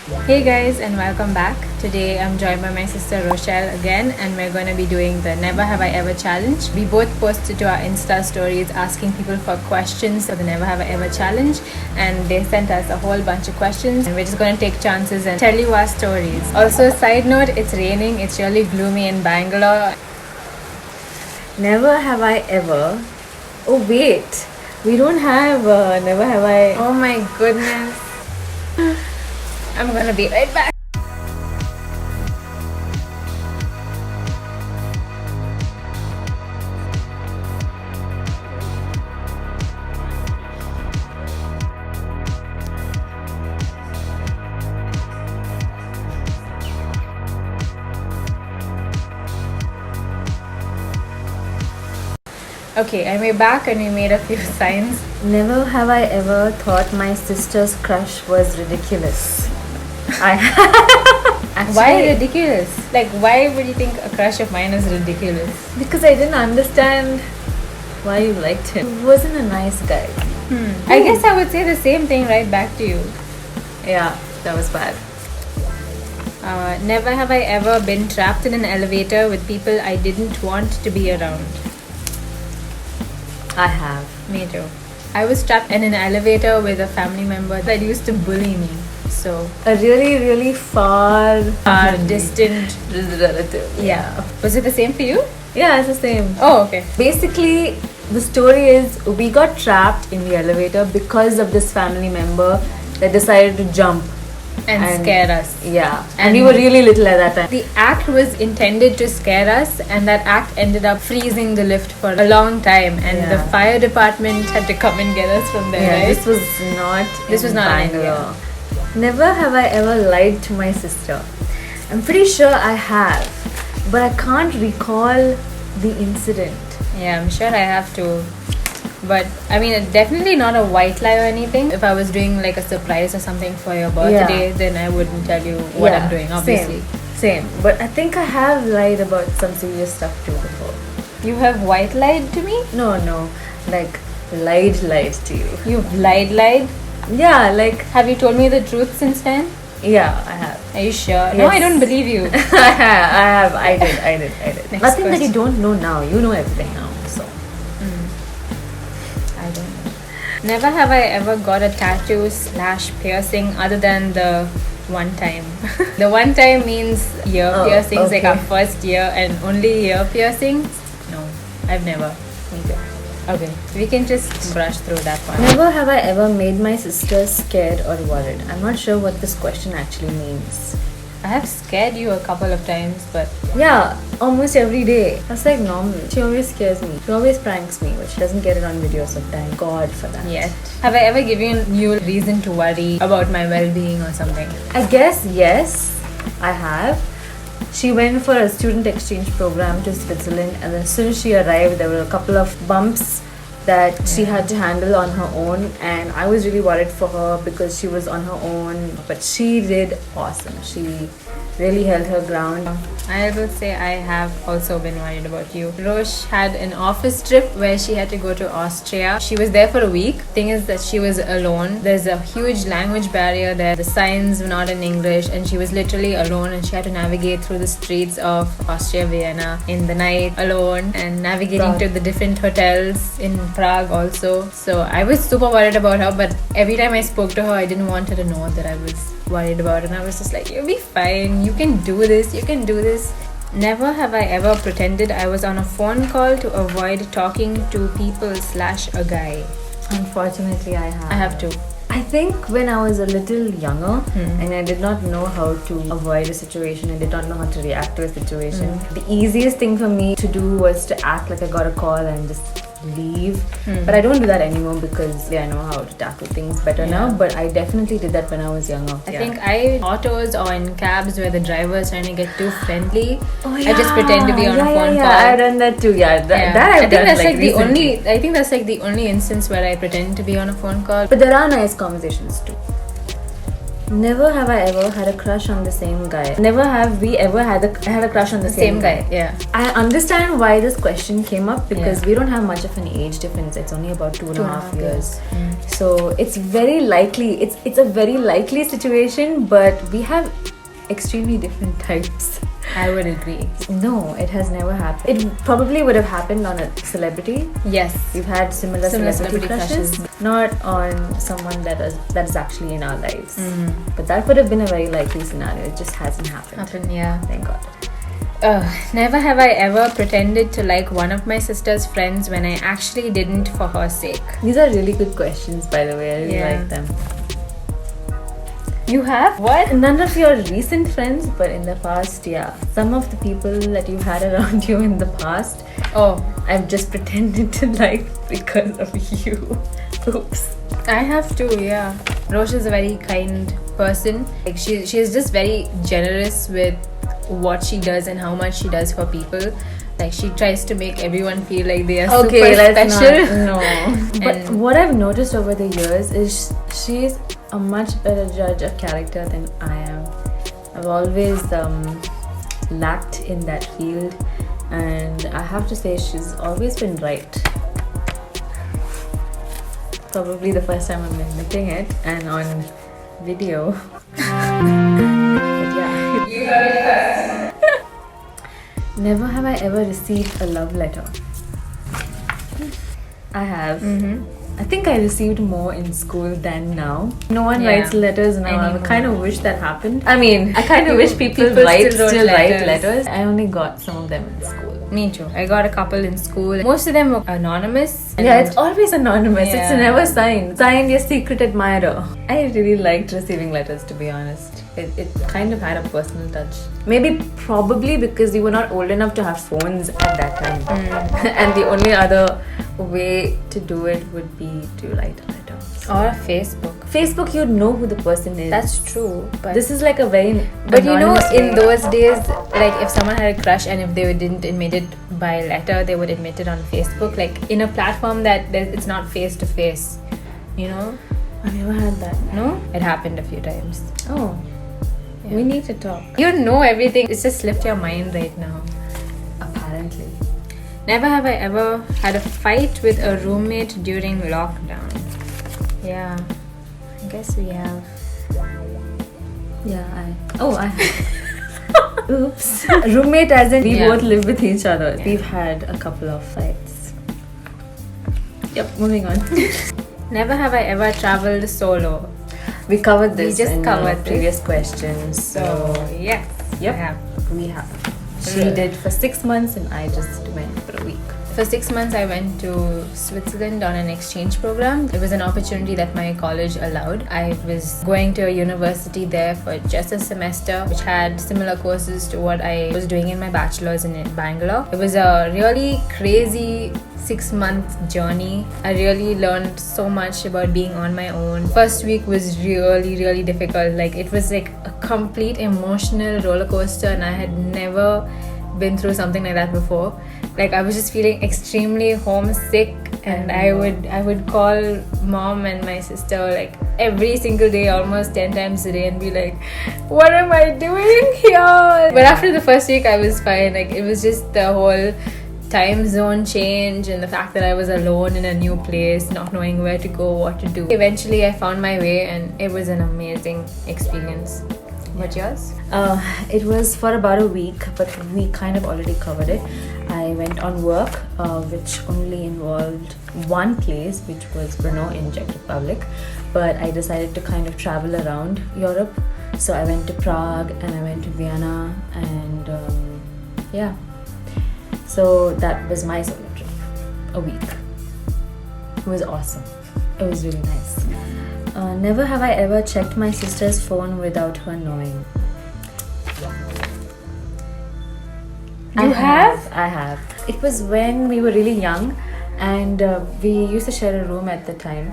Hey guys, and welcome back. Today I'm joined by my sister Rochelle again, and we're going to be doing the Never Have I Ever challenge. We both posted to our Insta stories asking people for questions for the Never Have I Ever challenge, and they sent us a whole bunch of questions, and we're just going to take chances and tell you our stories. Also, side note, it's raining, it's really gloomy in Bangalore. Never have I ever. Oh, wait. We don't have Never Have I. Oh my goodness. I'm going to be right back. Okay, and we're back and we made a few signs. Never have I ever thought my sister's crush was ridiculous. I Actually, Why ridiculous? Like, why would you think a crush of mine is ridiculous? Because I didn't understand why you liked him. He wasn't a nice guy. I guess I would say the same thing right back to you. Yeah, that was bad. Never have I ever been trapped in an elevator with people I didn't want to be around. I have. Me too. I was trapped in an elevator with a family member that used to bully me. So, A really, really far distant. relative. Yeah. Was it the same for you? Yeah, it's the same. Oh, okay. Basically, the story is we got trapped in the elevator because of this family member that decided to jump And scare us. Yeah, and And we were really little at that time. The act was intended to scare us, and that act ended up freezing the lift for a long time. And the Yeah. fire department had to come and get us from there, Yeah, right? this was not. This was in not in Bangalore. Never have I ever lied to my sister. I'm pretty sure I have, but I can't recall the incident. Yeah, I'm sure I have to. But I mean, definitely not a white lie or anything. If I was doing like a surprise or something for your birthday, then I wouldn't tell you what I'm doing, obviously. Same. But I think I have lied about some serious stuff too before. You have white lied to me? No, like lied to you. You've lied? Yeah, like Have you told me the truth since then? yeah, I have. Are you sure? No, I Yes. don't believe you. I did. Next Nothing that you question. don't know now. You know everything now. So I don't know. Never have I ever got a tattoo / piercing other than the one time. The one time means ear Oh, piercings, like our okay. first year, and only ear piercings. No, I've never. neither. Okay, we can just brush through that one. Never have I ever made my sister scared or worried. I'm not sure what this question actually means. I have scared you a couple of times, but Yeah, almost every day. That's like normal. She always scares me. She always pranks me, but she doesn't get it on video, so thank God for that. yet. Have I ever given you reason to worry about my well-being or something? I guess yes, I have. She went for a student exchange program to Switzerland, and as soon as she arrived, there were a couple of bumps that she had to handle on her own, and I was really worried for her because she was on her own, but she did awesome. She really held her ground. I will say I have also been worried about you. Roche had an office trip where she had to go to Austria. She was there for a week. Thing is that she was alone. There's a huge language barrier there. The signs were not in English, and she was literally alone, and she had to navigate through the streets of Austria, Vienna in the night alone, and navigating Prague. to the different hotels in Prague also. So I was super worried about her, but every time I spoke to her, I didn't want her to know that I was worried about it, and I was just like, you'll be fine, you can do this. Never have I ever pretended I was on a phone call to avoid talking to people / a guy. Unfortunately, I have. I have to. I think when I was a little younger and I did not know how to avoid a situation, I did not know how to react to a situation. The easiest thing for me to do was to act like I got a call and just leave. But I don't do that anymore because I know how to tackle things better now. But I definitely did that when I was younger. I think autos or in cabs where the driver is trying to get too friendly, Oh, I just pretend to be on a phone call. I've done that too. That I I've think done that's like the recently. only. I think that's like the only instance where I pretend to be on a phone call. But there are nice conversations too. Never have I ever had a crush on the same guy. Never have we ever had a crush on the same guy. Yeah. I understand why this question came up because Yeah. we don't have much of an age difference. It's only about two and a half years. Mm. So it's very likely. It's a very likely situation, but we have extremely different types. I would agree. No, it has never happened. It probably would have happened on a celebrity. Yes. We've had similar celebrity crushes, crushes. not on someone that is actually in our lives. Mm. But that would have been a very likely scenario. It just hasn't happened. Yeah. Thank God. Never have I ever pretended to like one of my sister's friends when I actually didn't for her sake. These are really good questions, by the way. I really Yeah. like them. You have? What? None of your recent friends, but in the past, yeah. Some of the people that you've had around you in the past, Oh, I've just pretended to like because of you. Oops. I have to, yeah. Rosh is a very kind person. Like she's just very generous with what she does and how much she does for people. Like she tries to make everyone feel like they are super special. No. But And- what I've noticed over the years is she's a much better judge of character than I am. I've always lacked in that field, and I have to say she's always been right. Probably the first time I'm admitting it, and on video. But yeah. You heard it first. Never have I ever received a love letter. I have. I think I received more in school than now. No one Yeah. writes letters now. I Anymore. kind of wish that happened. I mean, I kind of wish people People write still wrote write letters. letters. I only got some of them in school. Me too. I got a couple in school. Most of them were anonymous. Yeah, it's always anonymous. It's Yeah. never signed. Signed your secret admirer. I really liked receiving letters, to be honest. It kind of had a personal touch. Maybe probably because we were not old enough to have phones at that time. And the only other way to do it would be to write a letter. or Facebook. Facebook, you'd know who the person is. That's true. But This is like a very But you know, anonymous in way. those days, like if someone had a crush and if they didn't admit it by letter, they would admit it on Facebook, like in a platform it's not face to face. You know? I've never had that. No? It happened a few times. Oh, Yeah. we need to talk. You know everything. It's just slipped your mind right now. Apparently. Never have I ever had a fight with a roommate during lockdown. Yeah, I guess we have. Yeah, I. Oops. Roommate, as in we Yeah. both live with each other. Yeah. We've had a couple of fights. Yep, moving on. Never have I ever traveled solo. We covered this just in covered this. previous questions. So, yes. Yep. I have. We have. She did for 6 months and I just went for a week. For 6 months, I went to Switzerland on an exchange program. It was an opportunity that my college allowed. I was going to a university there for just a semester, which had similar courses to what I was doing in my bachelor's in Bangalore. It was a really crazy 6-month journey. I really learned so much about being on my own. First week was really difficult. Like it was like a complete emotional roller coaster, and I had never been through something like that before. Like I was just feeling extremely homesick, and I would call mom and my sister like every single day, almost 10 times a day, and be like, what am I doing here? But after the first week I was fine. Like it was just the whole time zone change and the fact that I was alone in a new place, not knowing where to go, what to do. Eventually I found my way, and it was an amazing experience. What yours? It was for about a week, but we kind of already covered it. I went on work, which only involved one place, which was Brno in Czech Republic. But I decided to kind of travel around Europe. So I went to Prague and I went to Vienna, and yeah. So that was my solo trip. A week. It was awesome. It was really nice. Never have I ever checked my sister's phone without her knowing. You have? I have. It was when we were really young, and we used to share a room at the time,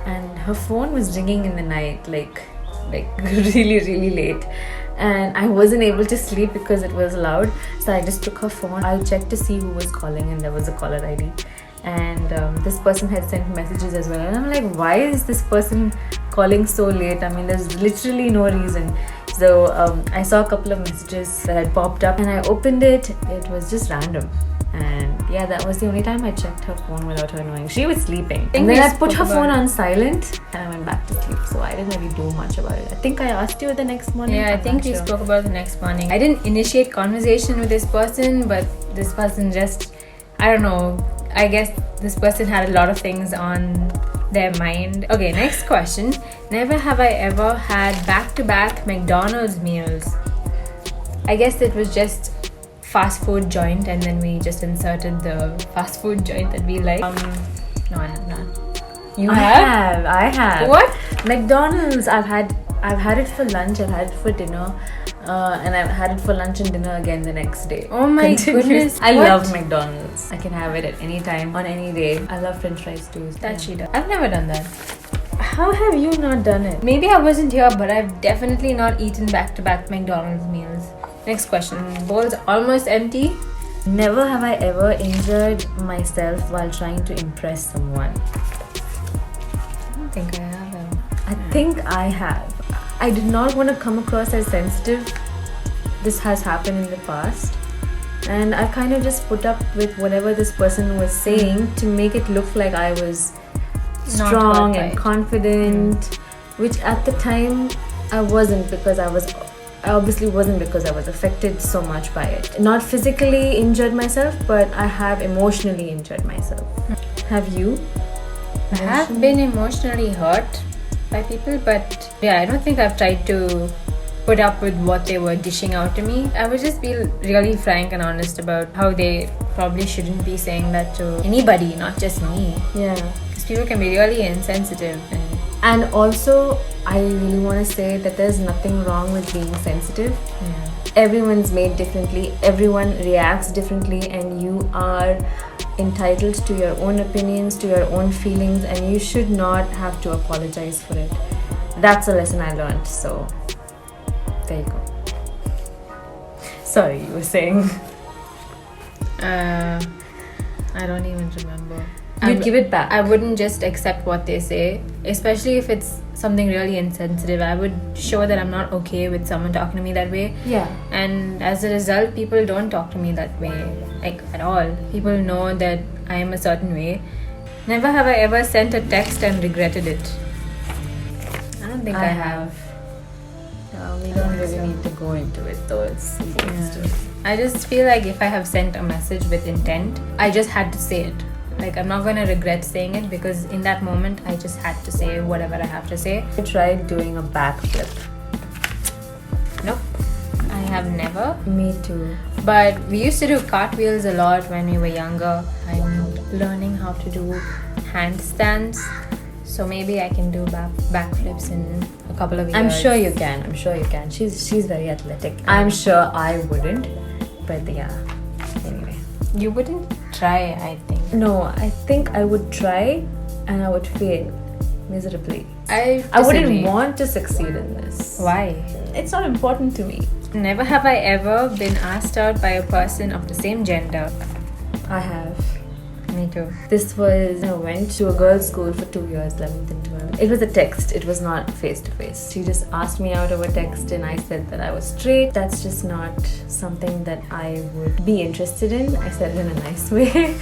and her phone was ringing in the night, like really late, and I wasn't able to sleep because it was loud. So I just took her phone. I checked to see who was calling, and there was a caller ID. And this person had sent messages as well, and I'm like, why is this person calling so late? I mean, there's literally no reason. So I saw a couple of messages that had popped up and I opened it. It was just random. And yeah, that was the only time I checked her phone without her knowing. She was sleeping. And then I put her phone on silent and I went back to sleep. So I didn't really do much about it. I think I asked you the next morning. Yeah, I think we spoke about the next morning. I didn't initiate conversation with this person, but this person just, I don't know, I guess this person had a lot of things on their mind. Okay, next question. Never have I ever had back-to-back McDonald's meals. I guess it was just fast food joint and then we just inserted the fast food joint that we like. No, I have not. You have? I have. What? McDonald's. I've had it for lunch. I've had it for dinner. And I've had it for lunch and dinner again the next day. Oh my goodness. I What? love McDonald's. I can have it at any time, on any day. I love French fries too. That she does. I've never done that. How have you not done it? Maybe I wasn't here, but I've definitely not eaten back-to-back McDonald's meals. Next question. Bowl's almost empty. Never have I ever injured myself while trying to impress someone. I don't think I have. I think I have. I did not want to come across as sensitive. This has happened in the past. And I kind of just put up with whatever this person was saying to make it look like I was Not strong hurt by and it. confident, which at the time I wasn't, because I obviously wasn't, because I was affected so much by it. Not physically injured myself, but I have emotionally injured myself. Have you? I have been emotionally hurt by people, but yeah, I don't think I've tried to put up with what they were dishing out to me. I would just be really frank and honest about how they probably shouldn't be saying that to anybody, not just me. Yeah. Because people can be really insensitive. And also, I really want to say that there's nothing wrong with being sensitive. Everyone's made differently, everyone reacts differently, and you are entitled to your own opinions, to your own feelings, and you should not have to apologize for it. That's a lesson I learned, so there you go. Sorry, you were saying. I don't even remember. You'd give it back. I wouldn't just accept what they say, especially if it's something really insensitive. I would show that I'm not okay with someone talking to me that way. Yeah. And as a result, people don't talk to me that way, like at all. People know that I am a certain way. Never have I ever sent a text and regretted it. I don't think I have. We don't really need to go into it though. It's I just feel like if I have sent a message with intent, I just had to say it. Like, I'm not going to regret saying it, because in that moment, I just had to say whatever I have to say. I tried doing a backflip. Nope. I have never. Me too. But we used to do cartwheels a lot when we were younger. I'm learning how to do handstands. So maybe I can do backflips in a couple of years. I'm sure you can. She's very athletic. I'm sure I wouldn't. But yeah. Anyway. You wouldn't try, I think. No, I think I would try and I would fail miserably. I wouldn't disagree. want to succeed in this. Why? It's not important to me. Never have I ever been asked out by a person of the same gender. I have. Me too. This was, I went to a girls' school for 2 years, 11th and 12th. It was a text, it was not face to face. She just asked me out over text and I said that I was straight. That's just not something that I would be interested in. I said it in a nice way.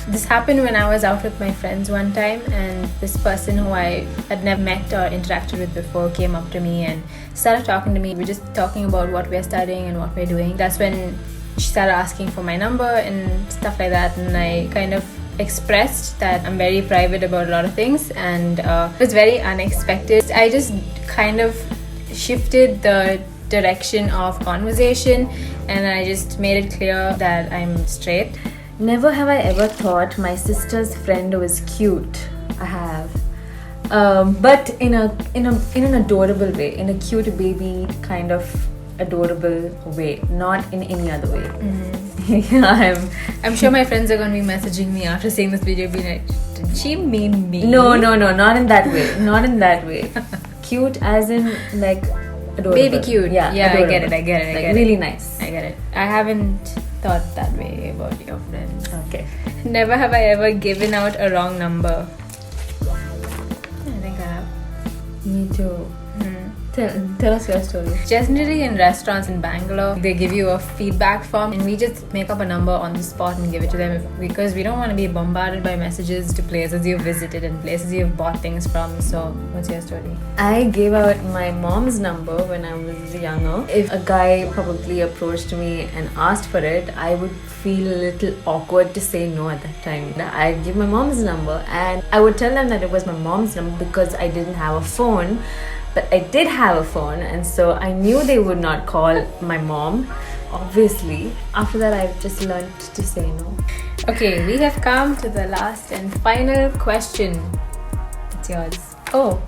This happened when I was out with my friends one time, and this person who I had never met or interacted with before came up to me and started talking to me. We were just talking about what we're studying and what we're doing. That's when she started asking for my number and stuff like that, and I kind of expressed that I'm very private about a lot of things, and it was very unexpected. I just kind of shifted the direction of conversation, and I just made it clear that I'm straight. Never have I ever thought my sister's friend was cute. I have, but in an adorable way, in a cute baby kind of adorable way, not in any other way. Yeah, I'm sure my friends are going to be messaging me after seeing this video, being like, "Did she mean me?" No, not in that way. Not in that way. Cute as in like adorable. Baby cute. Yeah, I adorable. get it. Like really nice. I get it. I haven't thought that way about your friends. Okay. Never have I ever given out a wrong number. I think I have. Me too. Tell us your story. Generally in restaurants in Bangalore, they give you a feedback form and we just make up a number on the spot and give it to them because we don't want to be bombarded by messages to places you've visited and places you've bought things from. So what's your story? I gave out my mom's number when I was younger. If a guy probably approached me and asked for it, I would feel a little awkward to say no at that time. I'd give my mom's number and I would tell them that it was my mom's number because I didn't have a phone. But I did have a phone, and so I knew they would not call my mom. Obviously, after that, I just learned to say no. Okay, we have come to the last and final question. It's yours. Oh.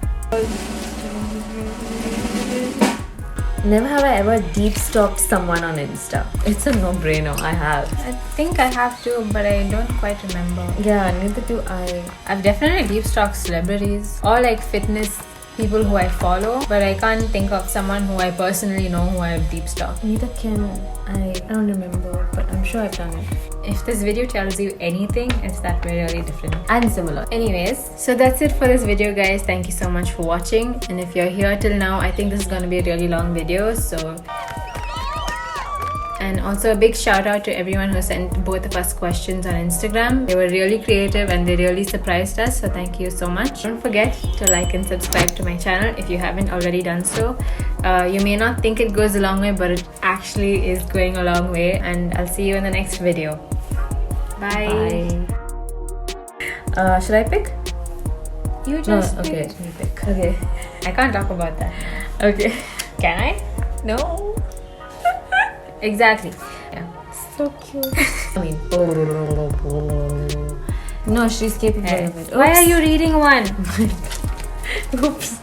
Never have I ever deep stalked someone on Insta. It's a no-brainer. I have. I think I have to, but I don't quite remember. Yeah, neither do I. I've definitely deep stalked celebrities or like fitness people who I follow, but I can't think of someone who I personally know who I've deep stalked. Neither can I. I don't remember, but I'm sure I've done it. If this video tells you anything, it's that we're really different and similar. Anyways, so that's it for this video, guys. Thank you so much for watching, and if you're here till now, I think this is going to be a really long video, so... And also a big shout out to everyone who sent both of us questions on Instagram. They were really creative and they really surprised us, so thank you so much. Don't forget to like and subscribe to my channel if you haven't already done so. You may not think it goes a long way, but it actually is going a long way, and I'll see you in the next video. Bye. Should I pick? You just okay. pick. You pick. Okay. I can't talk about that. Okay. Can I? No. Exactly. Yeah. So cute. I mean, no, she's capable of it. Why are you reading one? Oops.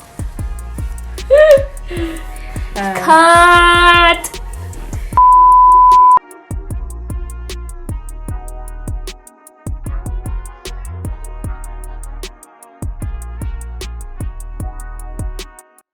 Cut.